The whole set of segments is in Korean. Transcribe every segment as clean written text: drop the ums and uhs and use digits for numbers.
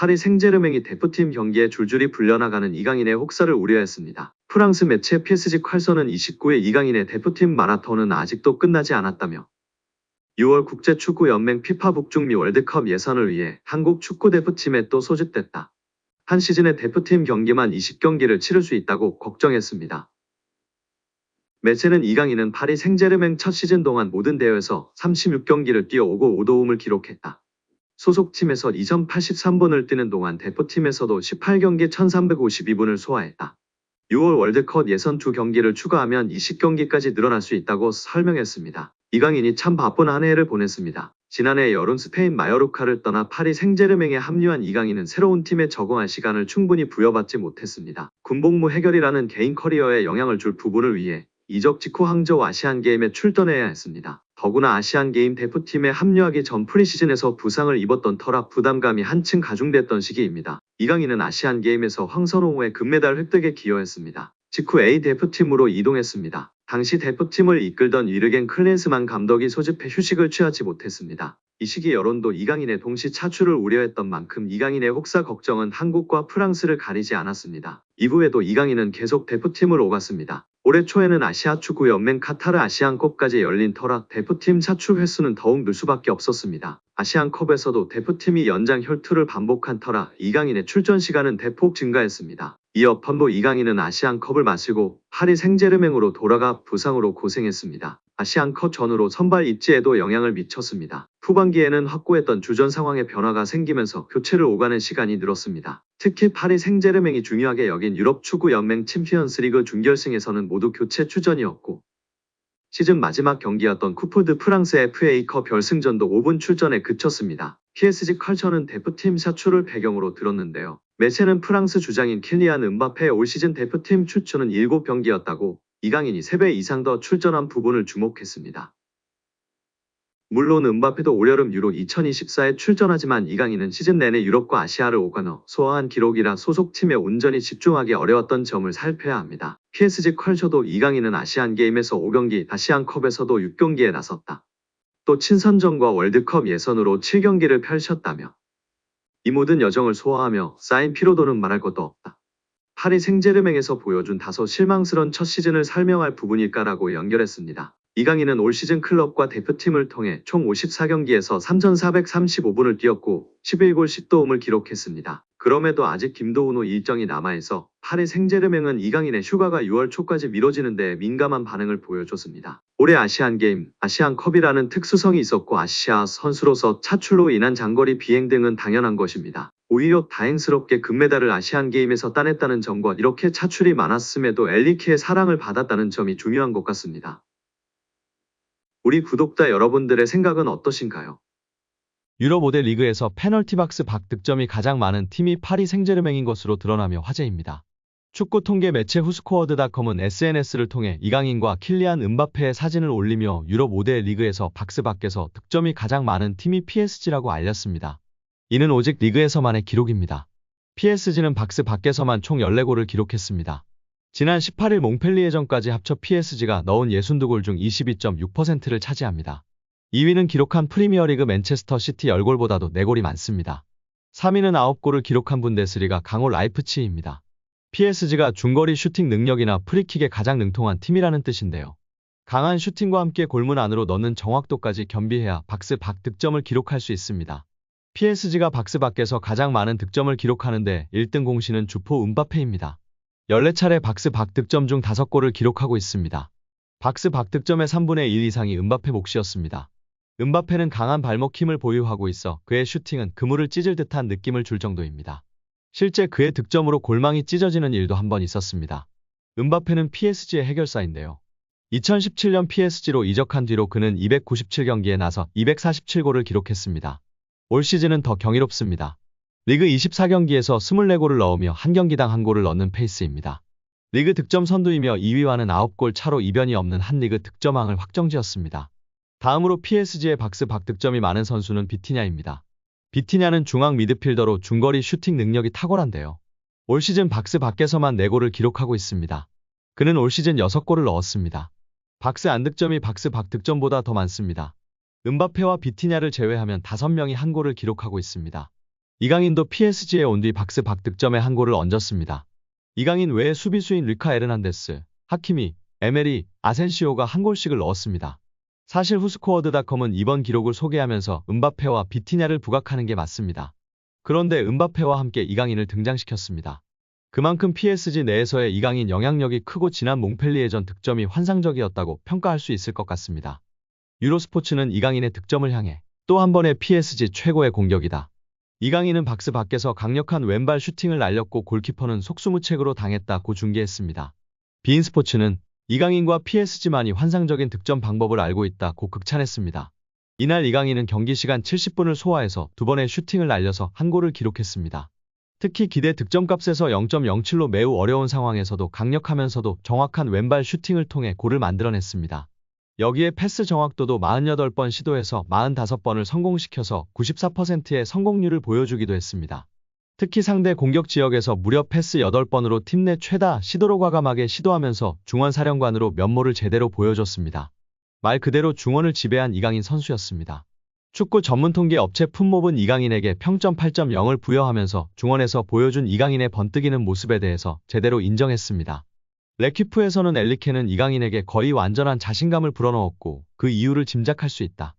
파리 생제르맹이 대표팀 경기에 줄줄이 불려나가는 이강인의 혹사를 우려했습니다. 프랑스 매체 PSG 콸서는 29일 이강인의 대표팀 마라톤은 아직도 끝나지 않았다며 6월 국제축구연맹 피파 북중미 월드컵 예선을 위해 한국 축구대표팀에 또 소집됐다. 한 시즌의 대표팀 경기만 20경기를 치를 수 있다고 걱정했습니다. 매체는 이강인은 파리 생제르맹 첫 시즌 동안 모든 대회에서 36경기를 뛰어오고 5도움을 기록했다. 소속팀에서 2083분을 뛰는 동안 대표팀에서도 18경기 1352분을 소화했다. 6월 월드컵 예선 2경기를 추가하면 20경기까지 늘어날 수 있다고 설명했습니다. 이강인이 참 바쁜 한 해를 보냈습니다. 지난해 여름 스페인 마요르카를 떠나 파리 생제르맹에 합류한 이강인은 새로운 팀에 적응할 시간을 충분히 부여받지 못했습니다. 군복무 해결이라는 개인 커리어에 영향을 줄 부분을 위해 이적 직후 항저우 아시안게임에 출전해야 했습니다. 더구나 아시안게임 대표팀에 합류하기 전 프리시즌에서 부상을 입었던 터라 부담감이 한층 가중됐던 시기입니다. 이강인은 아시안게임에서 황선홍의 금메달 획득에 기여했습니다. 직후 A 대표팀으로 이동했습니다. 당시 대표팀을 이끌던 위르겐 클린스만 감독이 소집해 휴식을 취하지 못했습니다. 이 시기 여론도 이강인의 동시 차출을 우려했던 만큼 이강인의 혹사 걱정은 한국과 프랑스를 가리지 않았습니다. 이후에도 이강인은 계속 대표팀을 오갔습니다. 올해 초에는 아시아축구연맹 카타르 아시안컵까지 열린 터라 대표팀 차출 횟수는 더욱 늘 수밖에 없었습니다. 아시안컵에서도 대표팀이 연장 혈투를 반복한 터라 이강인의 출전 시간은 대폭 증가했습니다. 이어 펀보 이강인은 아시안컵을 마치고 파리 생제르맹으로 돌아가 부상으로 고생했습니다. 아시안컵 전후로 선발 입지에도 영향을 미쳤습니다. 후반기에는 확고했던 주전 상황에 변화가 생기면서 교체를 오가는 시간이 늘었습니다. 특히 파리 생제르맹이 중요하게 여긴 유럽 축구 연맹 챔피언스리그 준결승에서는 모두 교체 출전이었고 시즌 마지막 경기였던 쿠프 드 프랑스 FA컵 결승전도 5분 출전에 그쳤습니다. PSG 컬처는 대표팀 차출을 배경으로 들었는데요. 매체는 프랑스 주장인 킬리안 음바페의 올 시즌 대표팀 출전은 7경기였다고 이강인이 3배 이상 더 출전한 부분을 주목했습니다. 물론 음바페도 올여름 유로 2024에 출전하지만 이강인은 시즌 내내 유럽과 아시아를 오가며 소화한 기록이라 소속팀에 온전히 집중하기 어려웠던 점을 살펴야 합니다. PSG 컬처도 이강인은 아시안게임에서 5경기, 아시안컵에서도 6경기에 나섰다. 또 친선전과 월드컵 예선으로 7경기를 펼쳤다며 이 모든 여정을 소화하며 쌓인 피로도는 말할 것도 없다. 파리 생제르맹에서 보여준 다소 실망스러운 첫 시즌을 설명할 부분일까라고 연결했습니다. 이강인은 올 시즌 클럽과 대표팀을 통해 총 54경기에서 3,435분을 뛰었고 11골 10도움을 기록했습니다. 그럼에도 아직 김도훈호 일정이 남아있어 파리 생제르맹은 이강인의 휴가가 6월 초까지 미뤄지는 데 민감한 반응을 보여줬습니다. 올해 아시안게임, 아시안컵이라는 특수성이 있었고 아시아 선수로서 차출로 인한 장거리 비행 등은 당연한 것입니다. 오히려 다행스럽게 금메달을 아시안게임에서 따냈다는 점과 이렇게 차출이 많았음에도 엘리키의 사랑을 받았다는 점이 중요한 것 같습니다. 우리 구독자 여러분들의 생각은 어떠신가요? 유럽 5대 리그에서 페널티 박스 박 득점이 가장 많은 팀이 파리 생제르맹인 것으로 드러나며 화제입니다. 축구 통계 매체 후스코어드닷컴은 SNS를 통해 이강인과 킬리안 음바페의 사진을 올리며 유럽 5대 리그에서 박스 밖에서 득점이 가장 많은 팀이 PSG라고 알렸습니다. 이는 오직 리그에서만의 기록입니다. PSG는 박스 밖에서만 총 14골을 기록했습니다. 지난 18일 몽펠리에전까지 합쳐 PSG가 넣은 62골 중 22.6%를 차지합니다. 2위는 기록한 프리미어리그 맨체스터 시티 10골보다도 4골이 많습니다. 3위는 9골을 기록한 분데스리가 강호 라이프치히입니다. PSG가 중거리 슈팅 능력이나 프리킥에 가장 능통한 팀이라는 뜻인데요. 강한 슈팅과 함께 골문 안으로 넣는 정확도까지 겸비해야 박스 밖 득점을 기록할 수 있습니다. PSG가 박스 밖에서 가장 많은 득점을 기록하는데 1등 공신은 주포 음바페입니다. 14차례 박스 밖 득점 중 5골을 기록하고 있습니다. 박스 밖 득점의 3분의 1 이상이 음바페 몫이었습니다. 음바페는 강한 발목 힘을 보유하고 있어 그의 슈팅은 그물을 찢을 듯한 느낌을 줄 정도입니다. 실제 그의 득점으로 골망이 찢어지는 일도 한 번 있었습니다. 음바페는 PSG의 해결사인데요. 2017년 PSG로 이적한 뒤로 그는 297경기에 나서 247골을 기록했습니다. 올 시즌은 더 경이롭습니다. 리그 24경기에서 24골을 넣으며 한 경기당 한 골을 넣는 페이스입니다. 리그 득점 선두이며 2위와는 9골 차로 이변이 없는 한 리그 득점왕을 확정지었습니다. 다음으로 PSG의 박스 밖 득점이 많은 선수는 비티냐입니다. 비티냐는 중앙 미드필더로 중거리 슈팅 능력이 탁월한데요. 올 시즌 박스 밖에서만 4골을 기록하고 있습니다. 그는 올 시즌 6골을 넣었습니다. 박스 안 득점이 박스 밖 득점보다 더 많습니다. 음바페와 비티냐를 제외하면 5명이 한 골을 기록하고 있습니다. 이강인도 PSG에 온 뒤 박스 박 득점에 한 골을 얹었습니다. 이강인 외에 수비수인 리카 에르난데스, 하키미, 에메리, 아센시오가 한 골씩을 넣었습니다. 사실 후스코어드닷컴은 이번 기록을 소개하면서 음바페와 비티냐를 부각하는 게 맞습니다. 그런데 음바페와 함께 이강인을 등장시켰습니다. 그만큼 PSG 내에서의 이강인 영향력이 크고 지난 몽펠리에전 득점이 환상적이었다고 평가할 수 있을 것 같습니다. 유로스포츠는 이강인의 득점을 향해 또 한 번의 PSG 최고의 공격이다. 이강인은 박스 밖에서 강력한 왼발 슈팅을 날렸고 골키퍼는 속수무책으로 당했다고 중계했습니다. 비인스포츠는 이강인과 PSG만이 환상적인 득점 방법을 알고 있다고 극찬했습니다. 이날 이강인은 경기 시간 70분을 소화해서 두 번의 슈팅을 날려서 한 골을 기록했습니다. 특히 기대 득점값에서 0.07로 매우 어려운 상황에서도 강력하면서도 정확한 왼발 슈팅을 통해 골을 만들어냈습니다. 여기에 패스 정확도도 48번 시도해서 45번을 성공시켜서 94%의 성공률을 보여주기도 했습니다. 특히 상대 공격 지역에서 무려 패스 8번으로 팀 내 최다 시도로 과감하게 시도하면서 중원사령관으로 면모를 제대로 보여줬습니다. 말 그대로 중원을 지배한 이강인 선수였습니다. 축구 전문 통계 업체 풋몹은 이강인에게 평점 8.0을 부여하면서 중원에서 보여준 이강인의 번뜩이는 모습에 대해서 제대로 인정했습니다. 레퀴프에서는 엘리케는 이강인에게 거의 완전한 자신감을 불어넣었고 그 이유를 짐작할 수 있다.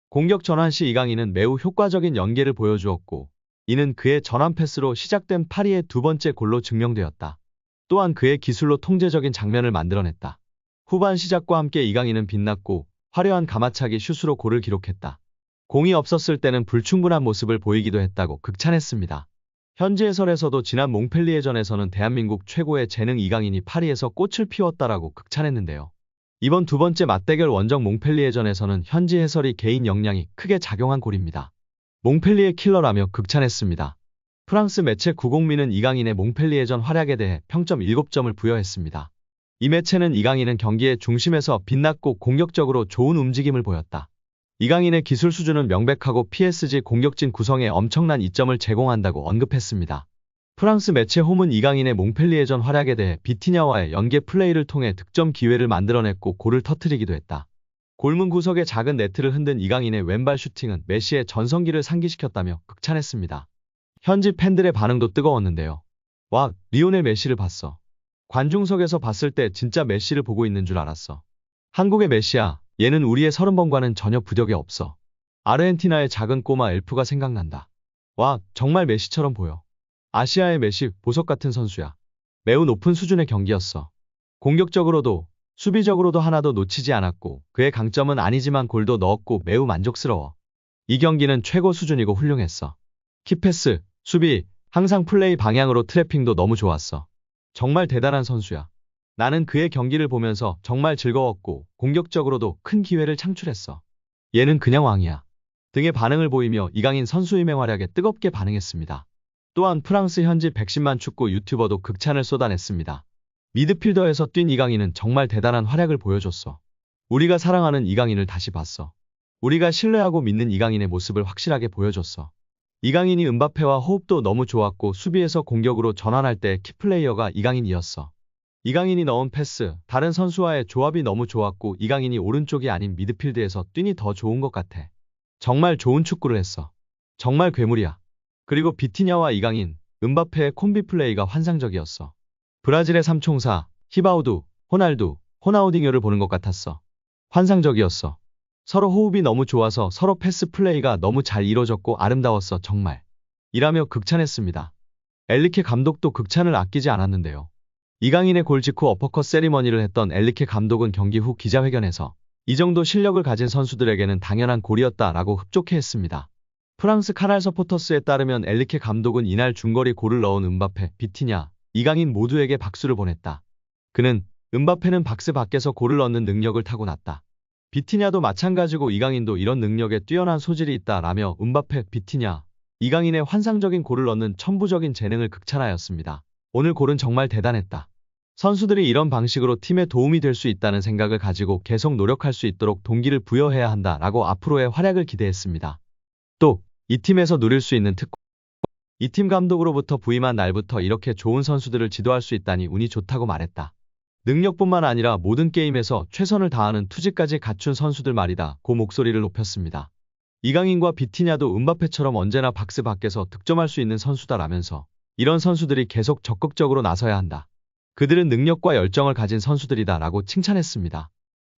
공격 전환 시 이강인은 매우 효과적인 연계를 보여주었고 이는 그의 전환 패스로 시작된 파리의 두 번째 골로 증명되었다. 또한 그의 기술로 통제적인 장면을 만들어냈다. 후반 시작과 함께 이강인은 빛났고 화려한 가마차기 슛으로 골을 기록했다. 공이 없었을 때는 불충분한 모습을 보이기도 했다고 극찬했습니다. 현지 해설에서도 지난 몽펠리에전에서는 대한민국 최고의 재능 이강인이 파리에서 꽃을 피웠다라고 극찬했는데요. 이번 두 번째 맞대결 원정 몽펠리에전에서는 현지 해설이 개인 역량이 크게 작용한 골입니다. 몽펠리에 킬러라며 극찬했습니다. 프랑스 매체 90미는 이강인의 몽펠리에전 활약에 대해 평점 7점을 부여했습니다. 이 매체는 이강인은 경기의 중심에서 빛났고 공격적으로 좋은 움직임을 보였다. 이강인의 기술 수준은 명백하고 PSG 공격진 구성에 엄청난 이점을 제공한다고 언급했습니다. 프랑스 매체 홈은 이강인의 몽펠리에전 활약에 대해 비티냐와의 연계 플레이를 통해 득점 기회를 만들어냈고 골을 터뜨리기도 했다. 골문 구석에 작은 네트를 흔든 이강인의 왼발 슈팅은 메시의 전성기를 상기시켰다며 극찬했습니다. 현지 팬들의 반응도 뜨거웠는데요. 와, 리오넬 메시를 봤어. 관중석에서 봤을 때 진짜 메시를 보고 있는 줄 알았어. 한국의 메시야. 얘는 우리의 30번과는 전혀 부적이 없어. 아르헨티나의 작은 꼬마 엘프가 생각난다. 와, 정말 메시처럼 보여. 아시아의 메시, 보석 같은 선수야. 매우 높은 수준의 경기였어. 공격적으로도, 수비적으로도 하나도 놓치지 않았고 그의 강점은 아니지만 골도 넣었고 매우 만족스러워. 이 경기는 최고 수준이고 훌륭했어. 키패스, 수비, 항상 플레이 방향으로 트래핑도 너무 좋았어. 정말 대단한 선수야. 나는 그의 경기를 보면서 정말 즐거웠고 공격적으로도 큰 기회를 창출했어. 얘는 그냥 왕이야. 등의 반응을 보이며 이강인 선수임의 활약에 뜨겁게 반응했습니다. 또한 프랑스 현지 110만 축구 유튜버도 극찬을 쏟아냈습니다. 미드필더에서 뛴 이강인은 정말 대단한 활약을 보여줬어. 우리가 사랑하는 이강인을 다시 봤어. 우리가 신뢰하고 믿는 이강인의 모습을 확실하게 보여줬어. 이강인이 음바페와 호흡도 너무 좋았고 수비에서 공격으로 전환할 때 키플레이어가 이강인이었어. 이강인이 넣은 패스, 다른 선수와의 조합이 너무 좋았고 이강인이 오른쪽이 아닌 미드필드에서 뛰니 더 좋은 것 같아. 정말 좋은 축구를 했어. 정말 괴물이야. 그리고 비티냐와 이강인, 음바페의 콤비 플레이가 환상적이었어. 브라질의 삼총사, 히바우두, 호날두, 호나우딩요를 보는 것 같았어. 환상적이었어. 서로 호흡이 너무 좋아서 서로 패스 플레이가 너무 잘 이뤄졌고 아름다웠어 정말. 이라며 극찬했습니다. 엘리케 감독도 극찬을 아끼지 않았는데요. 이강인의 골 직후 어퍼컷 세리머니를 했던 엘리케 감독은 경기 후 기자회견에서 이 정도 실력을 가진 선수들에게는 당연한 골이었다라고 흡족해 했습니다. 프랑스 카날 서포터스에 따르면 엘리케 감독은 이날 중거리 골을 넣은 음바페, 비티냐, 이강인 모두에게 박수를 보냈다. 그는 음바페는 박스 밖에서 골을 넣는 능력을 타고났다. 비티냐도 마찬가지고 이강인도 이런 능력에 뛰어난 소질이 있다라며 음바페, 비티냐, 이강인의 환상적인 골을 넣는 천부적인 재능을 극찬하였습니다. 오늘 골은 정말 대단했다. 선수들이 이런 방식으로 팀에 도움이 될 수 있다는 생각을 가지고 계속 노력할 수 있도록 동기를 부여해야 한다라고 앞으로의 활약을 기대했습니다. 또 이 팀에서 누릴 수 있는 특권. 이 팀 감독으로부터 부임한 날부터 이렇게 좋은 선수들을 지도할 수 있다니 운이 좋다고 말했다. 능력뿐만 아니라 모든 게임에서 최선을 다하는 투지까지 갖춘 선수들 말이다 고 목소리를 높였습니다. 이강인과 비티냐도 음바페처럼 언제나 박스 밖에서 득점할 수 있는 선수다라면서 이런 선수들이 계속 적극적으로 나서야 한다. 그들은 능력과 열정을 가진 선수들이다 라고 칭찬했습니다.